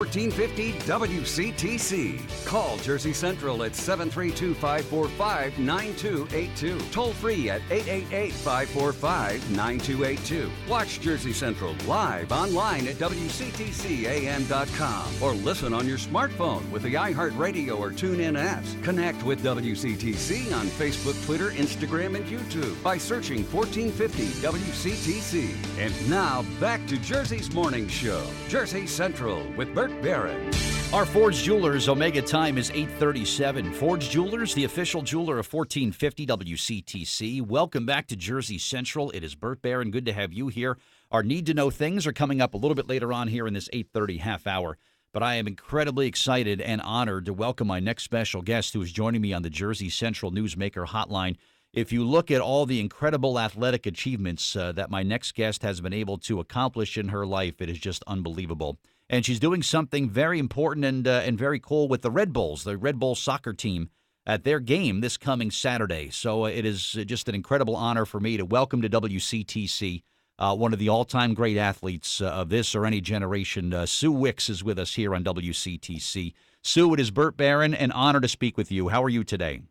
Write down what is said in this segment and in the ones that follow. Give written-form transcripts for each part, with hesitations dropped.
1450 WCTC. Call Jersey Central at 732-545-9282. Toll free at 888-545-9282. Watch Jersey Central live online at WCTCAM.com or listen on your smartphone with the iHeartRadio or TuneIn apps. Connect with WCTC on Facebook, Twitter, Instagram, and YouTube by searching 1450 WCTC. And now back to Jersey's Morning Show. Jersey Central with Bert Barron. Our Ford's Jewelers Omega time is 8:37. Ford's Jewelers, the official jeweler of 1450 WCTC. Welcome back to Jersey Central. It is Bert Barron. Good to have you here. Our Need to Know Things are coming up a little bit later on here in this 8:30 half hour. But I am incredibly excited and honored to welcome my next special guest who is joining me on the Jersey Central Newsmaker Hotline. If you look at all the incredible athletic achievements that my next guest has been able to accomplish in her life, it is just unbelievable. And she's doing something very important and very cool with the Red Bulls, the Red Bull soccer team, at their game this coming Saturday. So it is just an incredible honor for me to welcome to WCTC one of the all-time great athletes of this or any generation. Sue Wicks is with us here on WCTC. Sue, it is Bert Barron, an honor to speak with you. How are you today?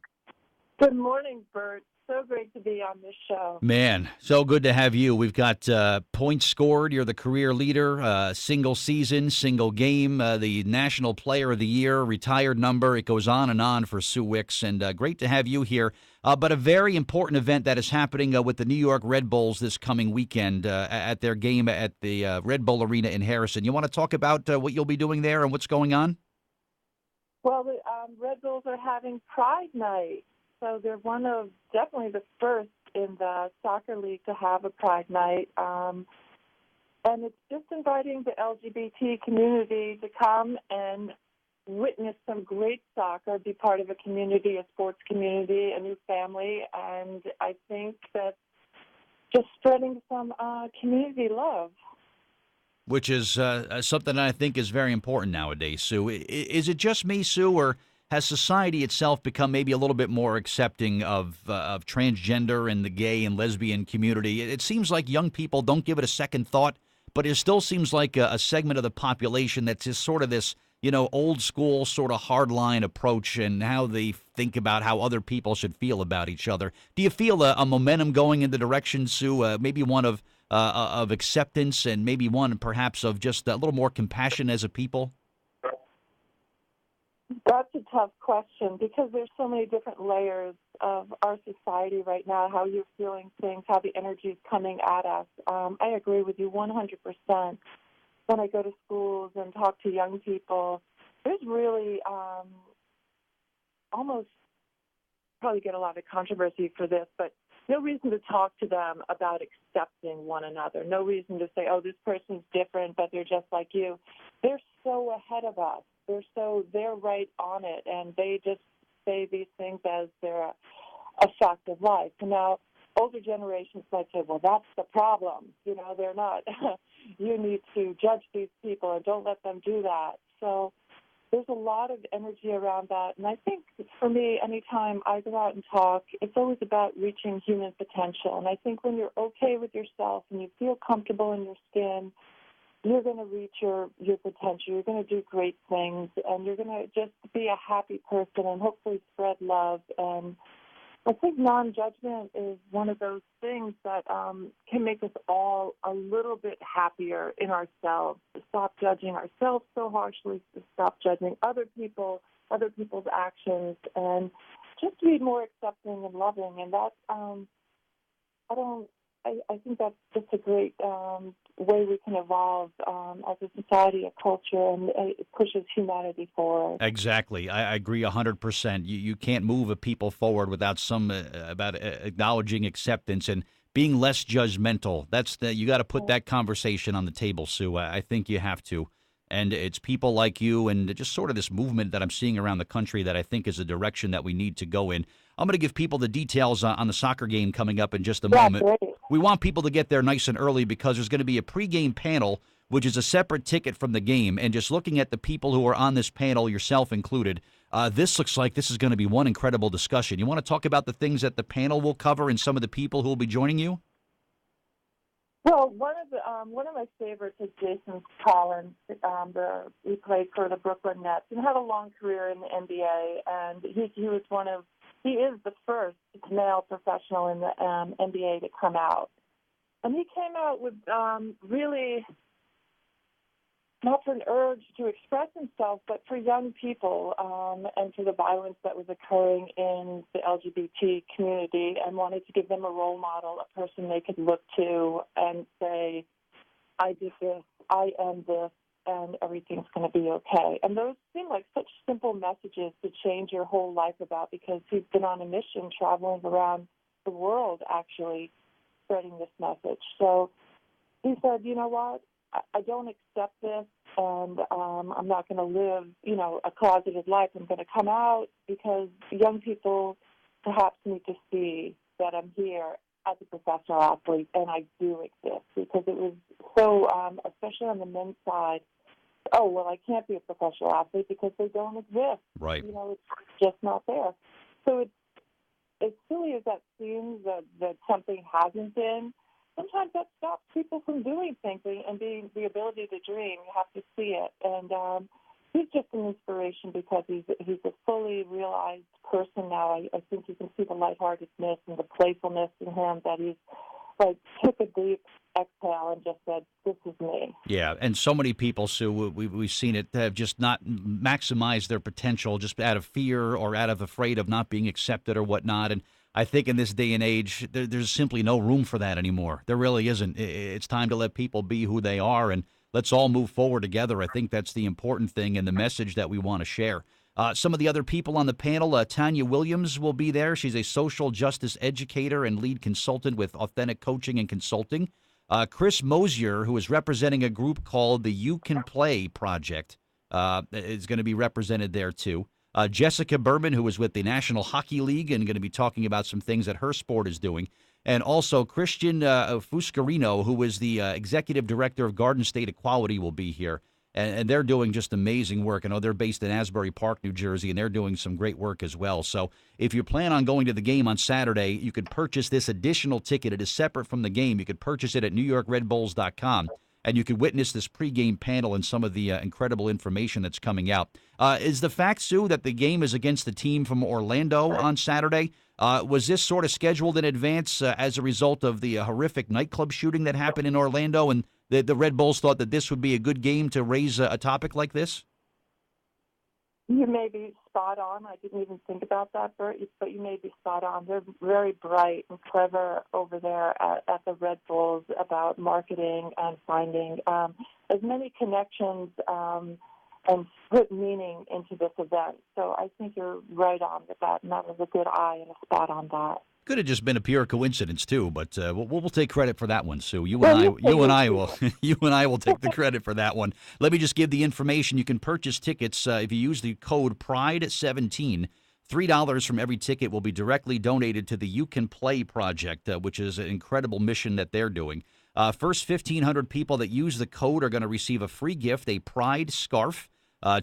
Good morning, Bert. So great to be on this show. Man, so good to have you. We've got points scored. You're the career leader, single season, single game, the National Player of the Year, retired number. It goes on and on for Sue Wicks, and great to have you here. But a very important event that is happening with the New York Red Bulls this coming weekend at their game at the Red Bull Arena in Harrison. You want to talk about what you'll be doing there and what's going on? Well, the Red Bulls are having Pride Night. So they're one of definitely the first in the soccer league to have a Pride Night. And it's just inviting the LGBT community to come and witness some great soccer, be part of a community, a sports community, a new family. And I think that's just spreading some community love. Which is something I think is very important nowadays, Sue. Is it just me, Sue, or has society itself become maybe a little bit more accepting of transgender and the gay and lesbian community? It seems like young people don't give it a second thought, but it still seems like a segment of the population that's just sort of this, old school sort of hardline approach and how they think about how other people should feel about each other. Do you feel a momentum going in the direction, Sue, maybe one of acceptance and maybe one perhaps of just a little more compassion as a people? That's a tough question because there's so many different layers of our society right now, how you're feeling things, how the energy is coming at us. I agree with you 100%. When I go to schools and talk to young people, there's really almost probably get a lot of controversy for this, but no reason to talk to them about accepting one another. No reason to say, oh, this person's different, but they're just like you. They're so ahead of us. They're right on it, and they just say these things as they're a fact of life. And now, older generations might say, well, that's the problem. They're not. You need to judge these people and don't let them do that. So there's a lot of energy around that. And I think for me, anytime I go out and talk, it's always about reaching human potential. And I think when you're okay with yourself and you feel comfortable in your skin, you're going to reach your potential. You're going to do great things, and you're going to just be a happy person and hopefully spread love. And I think non-judgment is one of those things that can make us all a little bit happier in ourselves, to stop judging ourselves so harshly, to stop judging other people, other people's actions, and just to be more accepting and loving. And that, I think that's just a great way we can evolve as a society, a culture, and it pushes humanity forward. Exactly. I agree 100%. You can't move a people forward without about acknowledging acceptance and being less judgmental. You got to put that conversation on the table, Sue. I think you have to. And it's people like you and just sort of this movement that I'm seeing around the country that I think is a direction that we need to go in. I'm going to give people the details on the soccer game coming up in just a moment. Great. We want people to get there nice and early because there's going to be a pregame panel, which is a separate ticket from the game. And just looking at the people who are on this panel, yourself included, this looks like this is going to be one incredible discussion. You want to talk about the things that the panel will cover and some of the people who will be joining you? Well, one of my favorites is Jason Collins. He played for the Brooklyn Nets and had a long career in the NBA. And he is the first male professional in the NBA to come out. And he came out with really not for an urge to express himself, but for young people and for the violence that was occurring in the LGBT community, and wanted to give them a role model, a person they could look to and say, I did this, I am this, and everything's going to be okay. And those seem like such simple messages to change your whole life about, because he's been on a mission traveling around the world actually spreading this message. So he said, you know what? I don't accept this, and I'm not going to live, a closeted life. I'm going to come out because young people perhaps need to see that I'm here as a professional athlete, and I do exist. Because it was so, especially on the men's side, oh, well, I can't be a professional athlete because they don't exist. Right. It's just not there. So it's as silly as that seems that something hasn't been, sometimes that stops people from doing things and being the ability to dream. You have to see it. And he's just an inspiration because he's a fully realized person now. I think you can see the lightheartedness and the playfulness in him, that he's took a deep exhale and just said, this is me. Yeah, and so many people, Sue, we've seen it, have just not maximized their potential just out of fear or out of afraid of not being accepted or whatnot. And I think in this day and age, there's simply no room for that anymore. There really isn't. It's time to let people be who they are, and let's all move forward together. I think that's the important thing and the message that we want to share. Some of the other people on the panel, Tanya Williams will be there. She's a social justice educator and lead consultant with Authentic Coaching and Consulting. Chris Mosier, who is representing a group called the You Can Play Project, is going to be represented there, too. Jessica Berman, who is with the National Hockey League and going to be talking about some things that her sport is doing. And also Christian Fuscarino, who is the executive director of Garden State Equality, will be here. And they're doing just amazing work. I know they're based in Asbury Park, New Jersey, and they're doing some great work as well. So if you plan on going to the game on Saturday, you could purchase this additional ticket. It is separate from the game. You could purchase it at NewYorkRedBulls.com, and you could witness this pregame panel and some of the incredible information that's coming out. Is the fact, Sue, that the game is against the team from Orlando on Saturday? Was this sort of scheduled in advance as a result of the horrific nightclub shooting that happened in Orlando, and the Red Bulls thought that this would be a good game to raise a topic like this? You may be spot on. I didn't even think about that, Bert, but you may be spot on. They're very bright and clever over there at the Red Bulls about marketing and finding as many connections and put meaning into this event. So I think you're right on with that, and that was a good eye and a spot on that. Could have just been a pure coincidence too, but we'll take credit for that one, Sue. You and I will take the credit for that one. Let me just give the information. You can purchase tickets if you use the code PRIDE17. $3 from every ticket will be directly donated to the You Can Play Project, which is an incredible mission that they're doing. First 1,500 people that use the code are going to receive a free gift, a Pride scarf.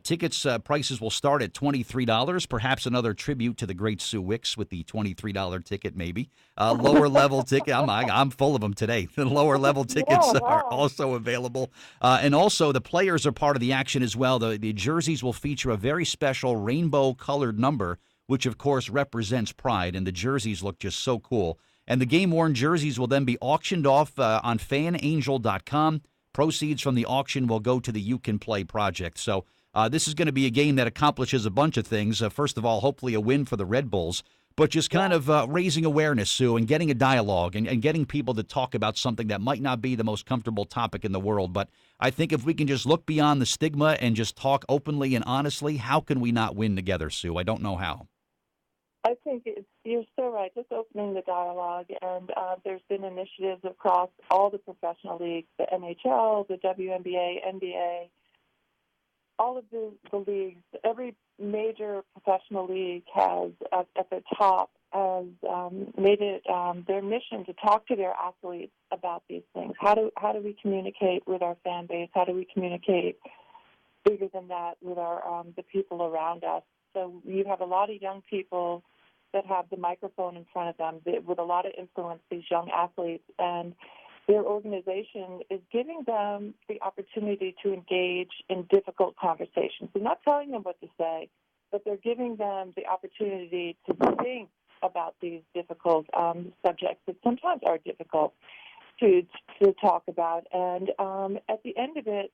Tickets prices will start at $23, perhaps another tribute to the great Sue Wicks with the $23 ticket, maybe. Lower level ticket, I'm full of them today. The lower level tickets are also available. And also the players are part of the action as well. The jerseys will feature a very special rainbow colored number, which of course represents Pride, and the jerseys look just so cool. And the game-worn jerseys will then be auctioned off on fanangel.com. Proceeds from the auction will go to the You Can Play Project. So this is going to be a game that accomplishes a bunch of things. First of all, hopefully a win for the Red Bulls, but just kind of raising awareness, Sue, and getting a dialogue and getting people to talk about something that might not be the most comfortable topic in the world. But I think if we can just look beyond the stigma and just talk openly and honestly, how can we not win together, Sue? I don't know how. I think you're so right. Just opening the dialogue, and there's been initiatives across all the professional leagues, the NHL, the WNBA, NBA, all of the leagues. Every major professional league has, at the top, has made it their mission to talk to their athletes about these things. How do we communicate with our fan base? How do we communicate bigger than that with our the people around us? So you have a lot of young people that have the microphone in front of them with a lot of influence, these young athletes. And their organization is giving them the opportunity to engage in difficult conversations. They're not telling them what to say, but they're giving them the opportunity to think about these difficult subjects that sometimes are difficult to talk about. And at the end of it,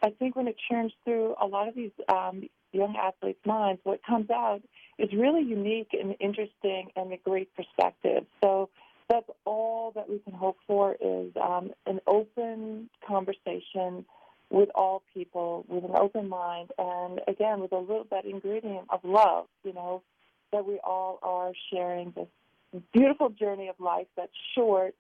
I think when it churns through a lot of these young athletes' minds, what comes out is really unique and interesting and a great perspective. So that's all that we can hope for is an open conversation with all people, with an open mind, and again, with a little bit ingredient of love, that we all are sharing this beautiful journey of life that's short,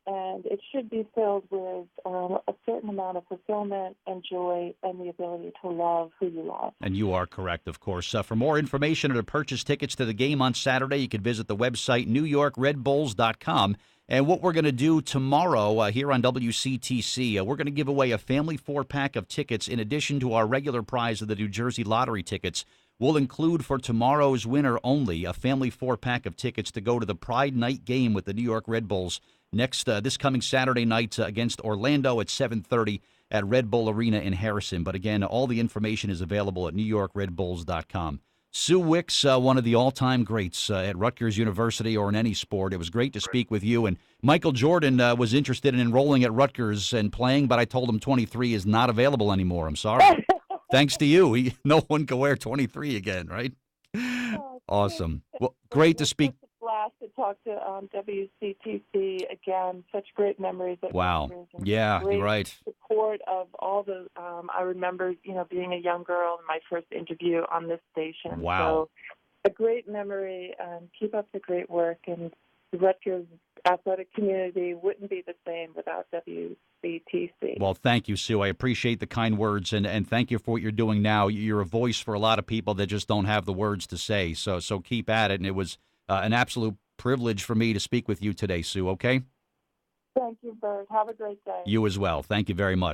and it should be filled with a certain amount of fulfillment and joy and the ability to love who you love. And you are correct, of course. For more information or to purchase tickets to the game on Saturday, you can visit the website NewYorkRedBulls.com. And what we're going to do tomorrow here on WCTC, we're going to give away a family 4-pack of tickets in addition to our regular prize of the New Jersey Lottery tickets. We'll include for tomorrow's winner only a family 4-pack of tickets to go to the Pride Night game with the New York Red Bulls this coming Saturday night against Orlando at 7:30 at Red Bull Arena in Harrison. But again, all the information is available at NewYorkRedBulls.com. Sue Wicks, one of the all-time greats at Rutgers University or in any sport. It was great to speak with you. And Michael Jordan was interested in enrolling at Rutgers and playing, but I told him 23 is not available anymore. I'm sorry. Thanks to you, no one can wear 23 again, right? Awesome. Well, great to speak. It's a blast to talk to WCTC again. Such great memories. Wow. Yeah, great you're right. Support of all the. I remember, being a young girl in my first interview on this station. Wow. So a great memory. Keep up the great work, and the Rutgers athletic community wouldn't be the same without WCTC. Well, thank you, Sue. I appreciate the kind words, and thank you for what you're doing now. You're a voice for a lot of people that just don't have the words to say, so keep at it. And it was an absolute privilege for me to speak with you today, Sue, okay? Thank you, Bert. Have a great day. You as well. Thank you very much.